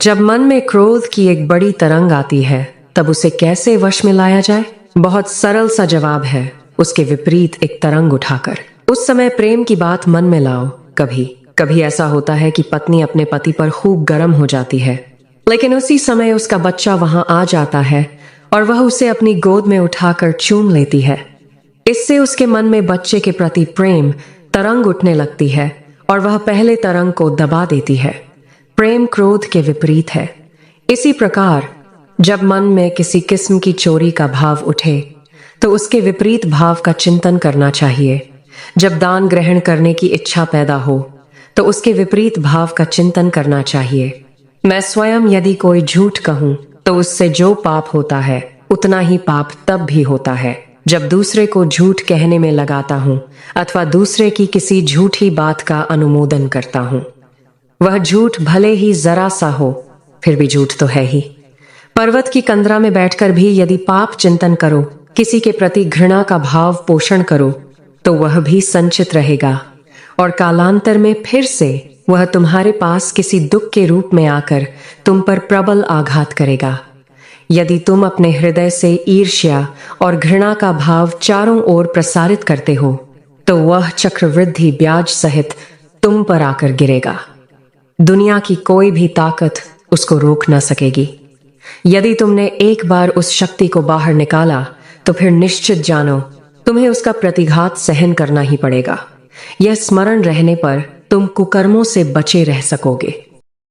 जब मन में क्रोध की एक बड़ी तरंग आती है तब उसे कैसे वश में लाया जाए? बहुत सरल सा जवाब है, उसके विपरीत एक तरंग उठाकर। उस समय प्रेम की बात मन में लाओ। कभी कभी ऐसा होता है कि पत्नी अपने पति पर खूब गर्म हो जाती है, लेकिन उसी समय उसका बच्चा वहां आ जाता है और वह उसे अपनी गोद में उठाकर चूम लेती है। इससे उसके मन में बच्चे के प्रति प्रेम तरंग उठने लगती है और वह पहले तरंग को दबा देती है। प्रेम क्रोध के विपरीत है। इसी प्रकार जब मन में किसी किस्म की चोरी का भाव उठे तो उसके विपरीत भाव का चिंतन करना चाहिए। जब दान ग्रहण करने की इच्छा पैदा हो तो उसके विपरीत भाव का चिंतन करना चाहिए। मैं स्वयं यदि कोई झूठ कहूं तो उससे जो पाप होता है उतना ही पाप तब भी होता है जब दूसरे को झूठ कहने में लगाता हूं अथवा दूसरे की किसी झूठी बात का अनुमोदन करता हूं। वह झूठ भले ही जरा सा हो, फिर भी झूठ तो है ही। पर्वत की कंदरा में बैठकर भी यदि पाप चिंतन करो, किसी के प्रति घृणा का भाव पोषण करो, तो वह भी संचित रहेगा और कालांतर में फिर से वह तुम्हारे पास किसी दुख के रूप में आकर तुम पर प्रबल आघात करेगा। यदि तुम अपने हृदय से ईर्ष्या और घृणा का भाव चारों ओर प्रसारित करते हो तो वह चक्रवृद्धि ब्याज सहित तुम पर आकर गिरेगा। दुनिया की कोई भी ताकत उसको रोक न सकेगी। यदि तुमने एक बार उस शक्ति को बाहर निकाला तो फिर निश्चित जानो तुम्हें उसका प्रतिघात सहन करना ही पड़ेगा। यह स्मरण रहने पर तुम कुकर्मों से बचे रह सकोगे।